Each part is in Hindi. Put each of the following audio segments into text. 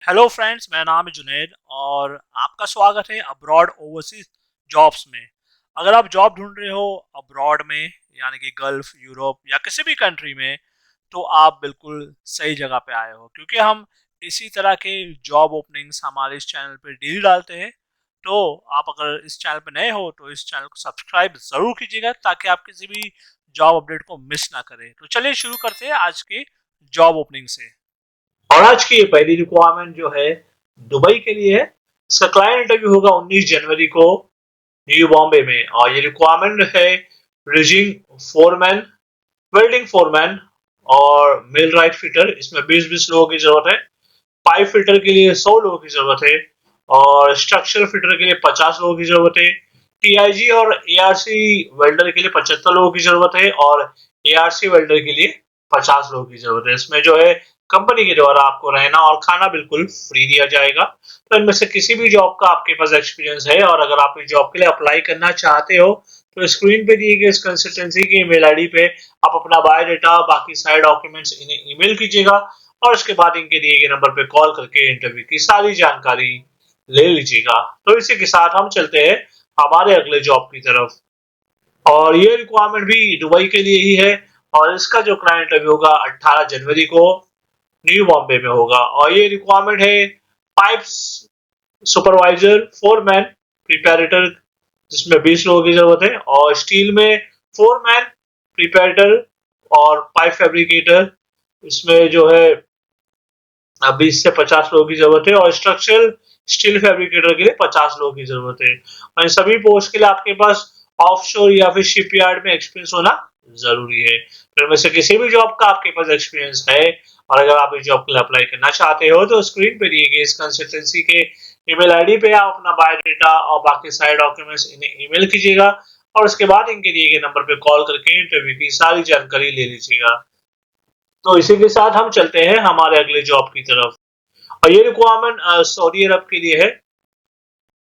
हेलो फ्रेंड्स, मेरा नाम है जुनैद और आपका स्वागत है अब्रॉड ओवरसीज जॉब्स में। अगर आप जॉब ढूंढ रहे हो अब्रॉड में, यानी कि गल्फ, यूरोप या किसी भी कंट्री में, तो आप बिल्कुल सही जगह पे आए हो, क्योंकि हम इसी तरह के जॉब ओपनिंग्स हमारे इस चैनल पे डेली डालते हैं। तो आप अगर इस चैनल पे नए हो तो इस चैनल को सब्सक्राइब जरूर कीजिएगा, ताकि आप किसी भी जॉब अपडेट को मिस ना करें। तो चलिए शुरू करते हैं आज के जॉब ओपनिंग से। और आज की ये पहली रिक्वायरमेंट जो है दुबई के लिए है। इसका क्लाइंट इंटरव्यू होगा 19 जनवरी को न्यू बॉम्बे में। और ये रिक्वायरमेंट है रिजिंग फोरमैन, वेल्डिंग फोरमैन और मिल राइट फिटर। इसमें 20-20 लोगों की जरूरत है। पाइप फिटर के लिए 100 लोगों की जरूरत है और स्ट्रक्चर फिटर के लिए 50 लोगों की जरूरत है। टीआईजी और एआरसी वेल्डर के लिए 75 लोगों की जरूरत है और एआरसी वेल्डर के लिए 50 लोगों की जरूरत है। इसमें जो है कंपनी के द्वारा आपको रहना और खाना बिल्कुल फ्री दिया जाएगा। तो इनमें से किसी भी जॉब का आपके पास एक्सपीरियंस है और अगर आप इस जॉब के लिए अप्लाई करना चाहते हो तो स्क्रीन पे दिए गए इस कंसल्टेंसी की ईमेल आईडी पे आप अपना बायोडाटा, बाकी सारे डॉक्यूमेंट्स इन्हें ईमेल कीजिएगा और उसके बाद इनके दिए गए नंबर पे कॉल करके इंटरव्यू की सारी जानकारी ले लीजिएगा। तो इसी के साथ हम चलते हैं हमारे अगले जॉब की तरफ। और ये रिक्वायरमेंट भी दुबई के लिए ही है और इसका जो क्लाइंट इंटरव्यू होगा 18 जनवरी को न्यू बॉम्बे में होगा। और ये रिक्वायरमेंट है पाइप्स सुपरवाइजर, फोरमैन, प्रिपेरेटर, जिसमें 20 लोगों की जरूरत है। और स्टील में फोरमैन, प्रिपेरेटर और पाइप फैब्रिकेटर, इसमें जो है 20 से 50 लोगों की जरूरत है। और स्ट्रक्चरल स्टील फैब्रिकेटर के लिए 50 लोगों की जरूरत है। और इन सभी पोस्ट के लिए आपके पास ऑफशोर या फिर शिपयार्ड में एक्सपीरियंस होना जरूरी है। तो इनमें से किसी भी जॉब का आपके पास एक्सपीरियंस है और अगर आप इस जॉब के लिए अप्लाई करना चाहते हो तो स्क्रीन पे दिए गए इस कंसल्टेंसी के ईमेल आईडी पे आप अपना बायोडाटा और बाकी सारे डॉक्यूमेंट्स इन्हें ईमेल कीजिएगा और उसके बाद इनके दिए गए नंबर पे कॉल करके इंटरव्यू की सारी जानकारी ले लीजिएगा। तो इसी के साथ हम चलते हैं हमारे अगले जॉब की तरफ। और ये रिक्वायरमेंट सऊदी अरब के लिए है,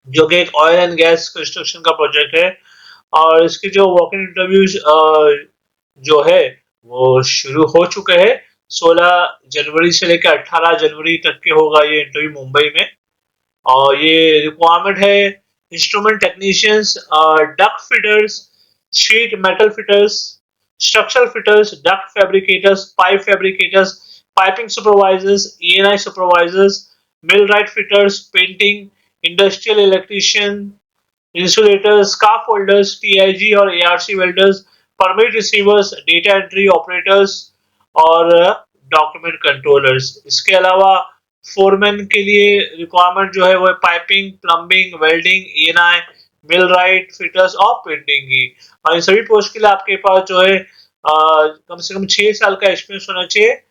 जो कि एक ऑयल एंड गैस कंस्ट्रक्शन का प्रोजेक्ट है। और इसके जो वॉक इन इंटरव्यूज जो है वो शुरू हो चुके हैं। 16 जनवरी से लेकर 18 जनवरी तक के होगा ये इंटरव्यू मुंबई में। और ये रिक्वायरमेंट है instrument technicians, duct fitters, sheet metal fitters, structural fitters, duct fabricators, pipe fabricators, piping supervisors, ENI supervisors, millwright fitters, painting, industrial electrician, insulators, scaffolders, TIG और ARC welders, permit receivers, data entry operators और डॉक्यूमेंट कंट्रोलर्स। इसके अलावा फोरमैन के लिए रिक्वायरमेंट जो है वो piping, plumbing, welding, ENI, millwright fitters और पेंटिंग की। और इन सभी पोस्ट के लिए आपके पास जो है कम से कम 6 साल का एक्सपीरियंस होना चाहिए।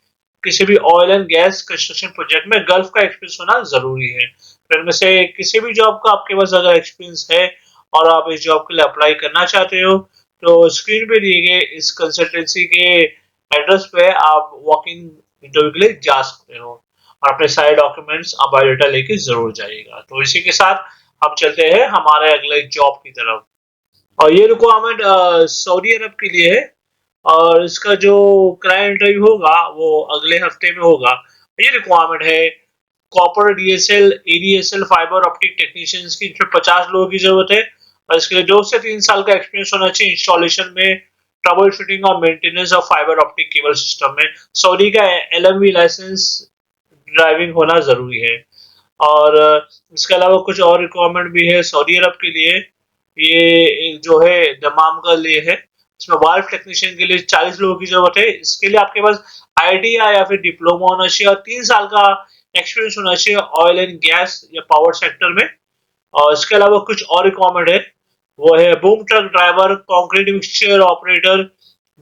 किसी भी oil and gas construction project में गल्फ का एक्सपीरियंस होना जरूरी है। तो इनमें से किसी भी जॉब का आपके पास अगर एक्सपीरियंस है और आप इस जॉब के लिए अप्लाई करना चाहते हो तो स्क्रीन पे दिए गए इस कंसल्टेंसी के एड्रेस पे आप वॉक इन इंटरव्यू के लिए जा सकते हो और अपने सारे डॉक्यूमेंट्स आप बायोडाटा लेके जरूर जाइएगा। तो इसी के साथ हम चलते हैं हमारे अगले जॉब की तरफ। और ये रिक्वायरमेंट सऊदी अरब के लिए है और इसका जो क्लाइंट इंटरव्यू होगा वो अगले हफ्ते में होगा। ये रिक्वायरमेंट है copper DSL, ADSL, fibre optic technicians की, इसमें 50 लोगों की जरूरत है। और इसके लिए 2 से 3 साल का एक्सपीरियंस होना चाहिए इंस्टॉलेशन में, ट्रबल शूटिंग और maintenance of fibre optic cable system में। सऊदी का एलएमवी लाइसेंस ड्राइविंग होना जरूरी है। और इसके अलावा कुछ और रिक्वायरमेंट भी है सऊदी अरब के लिए। ये जो है दमाम का लिए है। इसमें वाल्व टेक्नीशियन के लिए 40 लोगों की जरूरत है। इसके लिए आपके पास आईटीआई या फिर डिप्लोमा होना चाहिए और 3 साल का एक्सपीरियंस होना चाहिए ऑयल एंड गैस या पावर सेक्टर में। और इसके अलावा कुछ और रिक्वायरमेंट है, वो है boom truck driver, concrete mixture operator,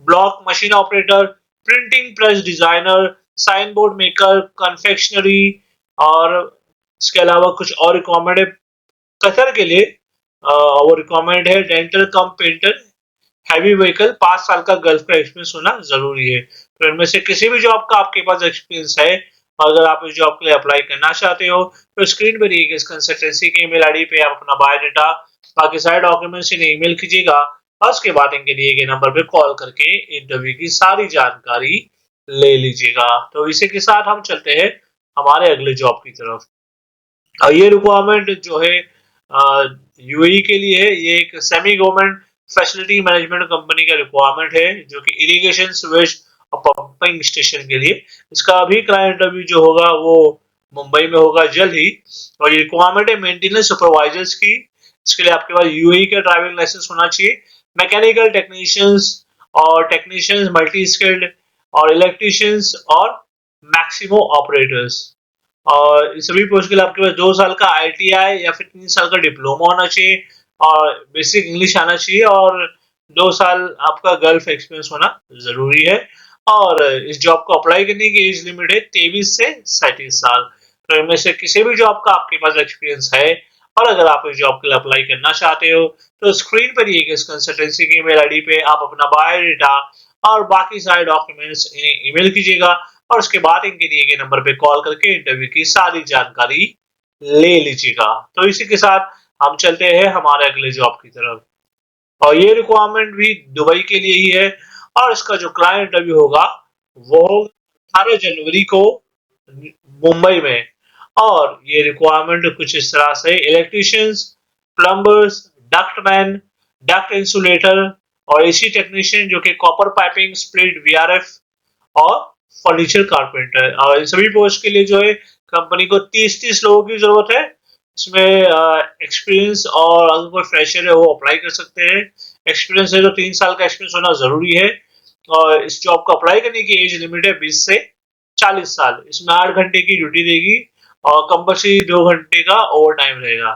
block machine operator, printing press designer, sign board maker, confectionery. और इसके अलावा कुछ और रिक्वायरमेंट है कतर के लिए। वो रिक्वायरमेंट है डेंटल कम पेंटर, हैवी व्हीकल, 5 साल का गल्फ का एक्सपीरियंस होना जरूरी है। तो इनमें से किसी भी जॉब का आपके पास एक्सपीरियंस है और अगर आप इस जॉब के लिए अप्लाई करना चाहते हो तो स्क्रीन पे दिए गए इस कंसल्टेंसी के ईमेल आईडी पे आप अपना बायोडाटा, बाकी सारे डॉक्यूमेंट्स इन्हें ईमेल कीजिएगा और उसके बाद इनके दिए गए नंबर पे कॉल करके इंटरव्यू की सारी जानकारी ले लीजिएगा। तो इसी के साथ हम चलते हैं हमारे अगले जॉब की तरफ। और ये रिक्वायरमेंट जो है यूएई के लिए है। ये एक semi government facility management company का रिक्वायरमेंट है, जो कि इरिगेशन, सीवेज और पंपिंग स्टेशन के लिए। इसका अभी क्लाइंट इंटरव्यू जो होगा वो मुंबई में होगा जल्द ही। और ये रिक्वायरमेंट है मेंटेनेंस सुपरवाइजर्स की। इसके लिए आपके पास यूएई का ड्राइविंग लाइसेंस होना चाहिए। मैकेनिकल टेक्नीशियंस और टेक्नीशियंस मल्टी स्किल्ड और इलेक्ट्रीशियंस और मैक्सिमो ऑपरेटर्स। और इस सभी पोस्ट के लिए आपके पास 2 साल का आईटीआई या फिर 3 साल का डिप्लोमा होना चाहिए और बेसिक इंग्लिश आना चाहिए और 2 साल आपका गल्फ एक्सपीरियंस होना जरूरी है। और इस जॉब को अप्लाई करने की एज लिमिट है 23 से 37 साल। तो इनमें से किसी भी जॉब का आपके पास एक्सपीरियंस है और अगर आप इस जॉब के लिए अप्लाई करना चाहते हो तो स्क्रीन पर दिए गए इस कंसल्टेंसी की ईमेल आईडी पे आप अपना बायोडाटा और बाकी सारे डॉक्यूमेंट्स इन्हें ईमेल कीजिएगा और उसके बाद इनके दिए गए नंबर पे कॉल करके इंटरव्यू की सारी जानकारी ले लीजिएगा। तो इसी के साथ हम चलते हैं हमारे अगले जॉब की तरफ। और ये रिक्वायरमेंट भी दुबई के लिए ही है और इसका जो क्लाइंट इंटरव्यू होगा वो 18 जनवरी को मुंबई में। और ये रिक्वायरमेंट कुछ इस तरह से electricians, plumbers, ductman, duct insulator और एसी टेक्नीशियन जो कि कॉपर पाइपिंग, स्प्लिट, वीआरएफ और फर्नीचर कारपेंटर। और इन सभी पोस्ट के लिए जो है कंपनी को 30-30 लोगों की जरूरत है। इसमें एक्सपीरियंस और अगर कोई फ्रेशर है वो अप्लाई कर सकते हैं। एक्सपीरियंस है तो 3 साल का एक्सपीरियंस होना जरूरी है। और इस जॉब को अप्लाई करने की एज लिमिट है 20 से 40 साल। इसमें 8 घंटे की ड्यूटी देगी और कंपल्सरी 2 घंटे का ओवर टाइम रहेगा।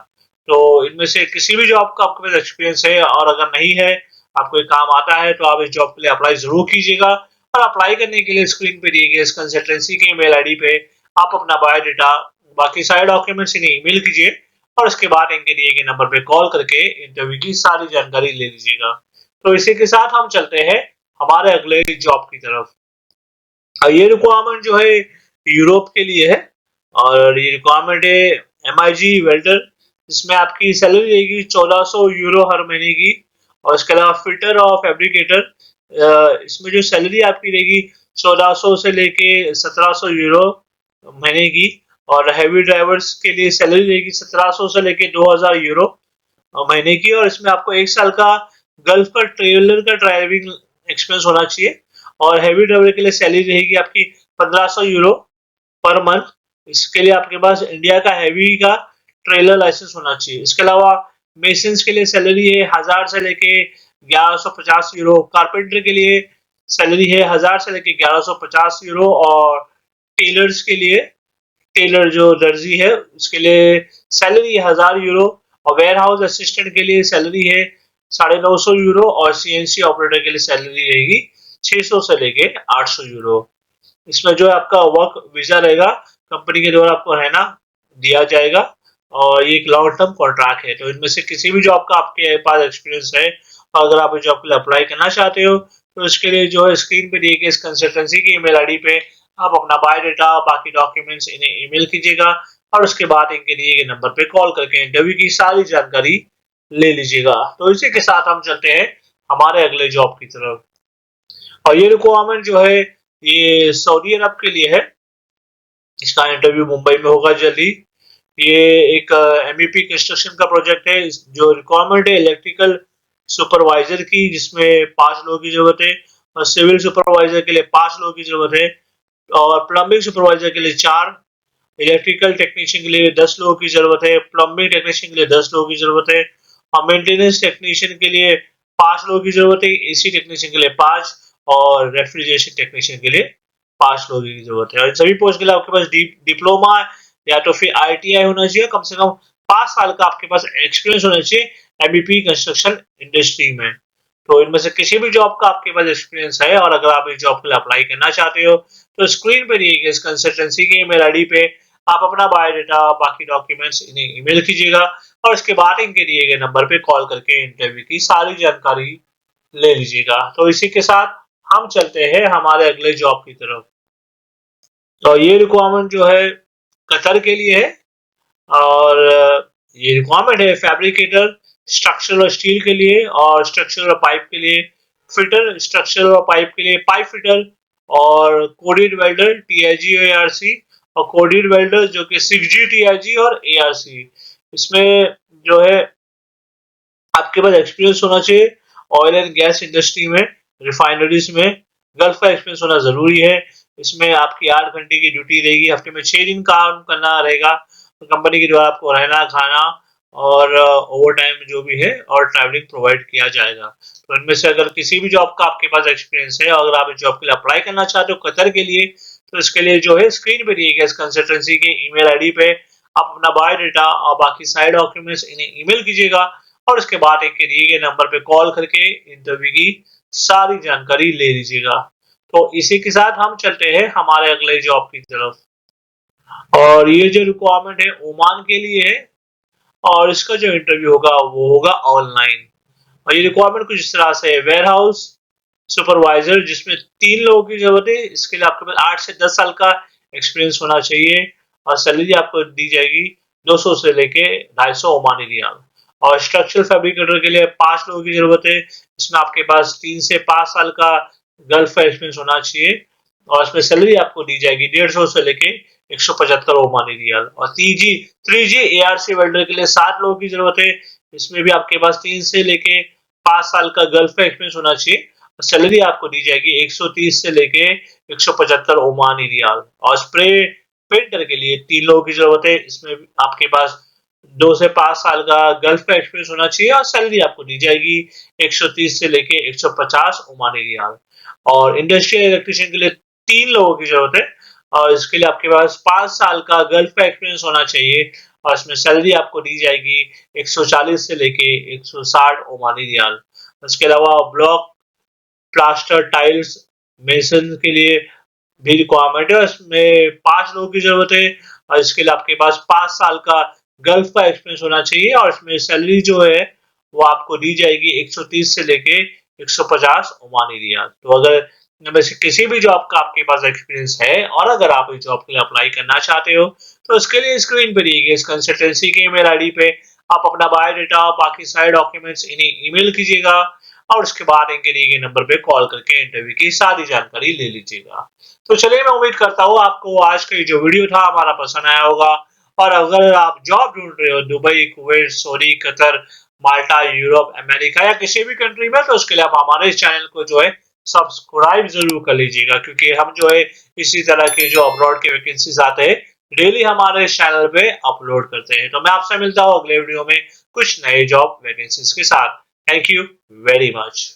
तो इनमें से किसी भी जॉब का आपके पास एक्सपीरियंस है और अगर नहीं है, आपको ये काम आता है, तो आप इस जॉब के लिए अप्लाई जरूर कीजिएगा। और अप्लाई करने के लिए स्क्रीन पे दिए गए इस कंसल्टेंसी के ईमेल आईडी पे आप अपना बायोडाटा, बाकी सारे डॉक्यूमेंट्स इन्हें ईमेल कीजिए और उसके बाद इनके दिए गए नंबर पे कॉल करके इंटरव्यू की सारी जानकारी ले लीजिएगा। तो इसी के साथ हम चलते हैं हमारे अगले जॉब की तरफ। ये रिक्वायरमेंट जो है यूरोप के लिए है और ये रिक्वायरमेंट है एमआईजी वेल्डर। इसमें आपकी सैलरी रहेगी 1400 यूरो हर महीने की। और इसके अलावा फिटर और फैब्रिकेटर, इसमें जो सैलरी आपकी रहेगी 1400 से लेके 1700 यूरो महीने की। और हैवी ड्राइवर्स के लिए सैलरी रहेगी 1700 से लेके 2000 यूरो महीने की। और इसमें आपको 1 साल का गल्फ का ट्रेलर का ड्राइविंग एक्सपीरियंस होना चाहिए। और हैवी ड्राइवर के लिए सैलरी रहेगी आपकी 1500 यूरो पर मंथ। इसके लिए आपके पास इंडिया का हैवी का ट्रेलर लाइसेंस होना चाहिए। इसके अलावा मेसन्स के लिए सैलरी है 1000 से लेके 1150 यूरो। कारपेंटर के लिए सैलरी है 1000 से लेके 1150 यूरो। और टेलर्स के लिए, टेलर जो दर्जी है उसके लिए सैलरी है 1000 यूरो। और वेयर हाउस असिस्टेंट के लिए सैलरी है 950 यूरो। और सीएनसी ऑपरेटर के लिए सैलरी रहेगी 600 से लेके 800 यूरो। इसमें जो है आपका वर्क वीजा रहेगा, कंपनी के द्वारा आपको रहना दिया जाएगा और ये एक लॉन्ग टर्म कॉन्ट्रैक्ट है। तो इनमें से किसी भी जॉब का आपके पास एक्सपीरियंस है और अगर आप इस जॉब के लिए अप्लाई करना चाहते हो तो इसके लिए जो है स्क्रीन पे दिए गए इस कंसल्टेंसी की ईमेल आईडी पे आप अपना बायोडाटा, बाकी डॉक्यूमेंट्स इन्हें ईमेल कीजिएगा और उसके बाद इनके दिए गए नंबर पे कॉल करके इंटरव्यू की सारी जानकारी ले लीजिएगा। तो इसी के साथ हम चलते हैं हमारे अगले जॉब की तरफ। और ये रिक्वायरमेंट जो है ये सऊदी अरब के लिए है। इसका इंटरव्यू मुंबई में होगा जल्दी। ये एक एमईपी कंस्ट्रक्शन का प्रोजेक्ट है। जो रिक्वायरमेंट है इलेक्ट्रिकल सुपरवाइजर की, जिसमें 5 लोगों की जरूरत है। और सिविल सुपरवाइजर के लिए 5 लोगों की जरूरत है। और प्लम्बिंग सुपरवाइजर के लिए 4। इलेक्ट्रिकल टेक्नीशियन के लिए 10 लोगों की जरूरत है। प्लम्बिंग टेक्नीशियन के लिए 10 लोगों की जरूरत है। और मेंटेनेंस टेक्नीशियन के लिए 5 लोगों की जरूरत है। एसी टेक्नीशियन के लिए 5 और रेफ्रिजरेशन टेक्नीशियन के लिए 5 लोगों की जरूरत है। और इन सभी पोस्ट के लिए आपके पास डिप्लोमा या तो फिर आईटीआई होना चाहिए, कम से कम 5 साल का आपके पास एक्सपीरियंस होना चाहिए एमईपी कंस्ट्रक्शन इंडस्ट्री में। तो इनमें से किसी भी जॉब का आपके पास एक्सपीरियंस है और अगर आप इस जॉब के लिए अप्लाई करना चाहते हो तो स्क्रीन पे दिए गए इस कंसल्टेंसी के ईमेल आईडी पे आप अपना बायोडाटा, बाकी डॉक्यूमेंट्स इन्हें ईमेल कीजिएगा और उसके बाद इनके दिए गए नंबर पे कॉल करके इंटरव्यू की सारी जानकारी ले लीजिएगा। तो इसी के साथ हम चलते हैं हमारे अगले जॉब की तरफ। तो ये रिक्वायरमेंट जो है कतर के लिए है और ये रिक्वायरमेंट है फैब्रिकेटर, स्ट्रक्चरल और स्टील के लिए और स्ट्रक्चरल और पाइप के लिए, फिटर, स्ट्रक्चरल और पाइप के लिए पाइप फिटर और कोडेड वेल्डर TIGARC और कोडेड वेल्डर जो कि 6G, TIG और ARC, इसमें जो है आपके पास एक्सपीरियंस होना चाहिए। ऑयल एंड गैस इंडस्ट्री में, रिफाइनरीज में गल्फ का एक्सपीरियंस होना जरूरी है। इसमें आपकी 8 घंटे की ड्यूटी रहेगी, हफ्ते में 6 दिन काम करना रहेगा। कंपनी के द्वारा आपको रहना, खाना और ओवर टाइम जो भी है और ट्रैवलिंग प्रोवाइड किया जाएगा। तो इनमें से अगर किसी भी जॉब का आपके पास एक्सपीरियंस है और अगर आप इस जॉब के लिए अप्लाई करना चाहते हो कतर के लिए, तो इसके लिए जो है स्क्रीन पे दिए गए इस कंसल्टेंसी के ईमेल आईडी पे आप अपना बायोडाटा और बाकी सारे डॉक्यूमेंट्स इन्हें ईमेल कीजिएगा और उसके बाद एक के दिए गए नंबर पे कॉल करके इंटरव्यू की सारी जानकारी ले लीजिएगा। तो इसी के साथ हम चलते हैं हमारे अगले जॉब की तरफ। और ये जो रिक्वायरमेंट है ओमान के लिए है और इसका जो इंटरव्यू होगा वो होगा ऑनलाइन। और ये रिक्वायरमेंट कुछ इस तरह से है, वेयर हाउस सुपरवाइजर, जिसमें 3 लोगों की जरूरत है। इसके लिए आपके पास 8 से 10 साल का एक्सपीरियंस होना चाहिए और सैलरी आपको दी जाएगी 200 से लेके 250 ओमानी रियाल। और स्ट्रक्चरल फैब्रिकेटर के लिए 5 लोगों की जरूरत है। इसमें आपके पास 3 से 5 साल का गल्फ का एक्सपीरियंस होना चाहिए और इसमें सैलरी आपको दी जाएगी 150 से लेके 175 ओमानी रियाल। और 3G ARC वेल्डर के लिए 7 लोगों की जरूरत है। इसमें भी आपके पास 3 से लेके 5 साल का गल्फ का एक्सपीरियंस होना चाहिए। सैलरी आपको दी जाएगी 130 से लेके 175 ओमानी रियाल। और स्प्रे पेंटर के लिए 3 लोगों की जरूरत है। इसमें आपके पास 2 से 5 साल का गल्फ का एक्सपीरियंस होना चाहिए और सैलरी आपको दी जाएगी 130 से लेके 150 ओमानी रियाल। और इंडस्ट्रियल इलेक्ट्रिशियन के लिए 3 लोगों की जरूरत है और इसके लिए आपके पास 5 साल का गल्फ का एक्सपीरियंस होना चाहिए और इसमें सैलरी आपको दी जाएगी 140 से लेके 160 ओमानी रियाल। इसके अलावा ब्लॉक प्लास्टर टाइल्स मेसन के लिए भी रिक्वायरमेंट है, इसमें 5 लोगों की जरूरत है और इसके लिए आपके पास 5 साल का गल्फ का एक्सपीरियंस होना चाहिए और इसमें सैलरी जो है वो आपको दी जाएगी 130 से लेके 150 ओमानी रियाल। तो अगर इनमें से किसी भी जॉब का आपके पास एक्सपीरियंस है और अगर आप इस जॉब के लिए अप्लाई करना चाहते हो तो उसके लिए स्क्रीन पे दिए गए इस कंसल्टेंसी के ईमेल आईडी पे आप अपना बायोडाटा और बाकी सारे डॉक्यूमेंट्स इन्हें ईमेल कीजिएगा और उसके बाद इनके दिए गए नंबर पे कॉल करके इंटरव्यू की सारी जानकारी ले लीजिएगा। तो चलिए, मैं उम्मीद करता हूँ आपको आज का ये जो वीडियो था हमारा पसंद आया होगा। और अगर आप जॉब ढूंढ रहे हो दुबई, कुवैत, सऊदी, कतर, माल्टा, यूरोप, अमेरिका या किसी भी कंट्री में, तो उसके लिए आप हमारे इस चैनल को जो है सब्सक्राइब जरूर कर लीजिएगा, क्योंकि हम जो है इसी तरह के जो अब्रॉड के वैकेंसीज आते हैं डेली हमारे इस चैनल पे अपलोड करते हैं। तो मैं आपसे मिलता हूँ अगले वीडियो में कुछ नए जॉब वैकेंसीज के साथ। Thank you very much.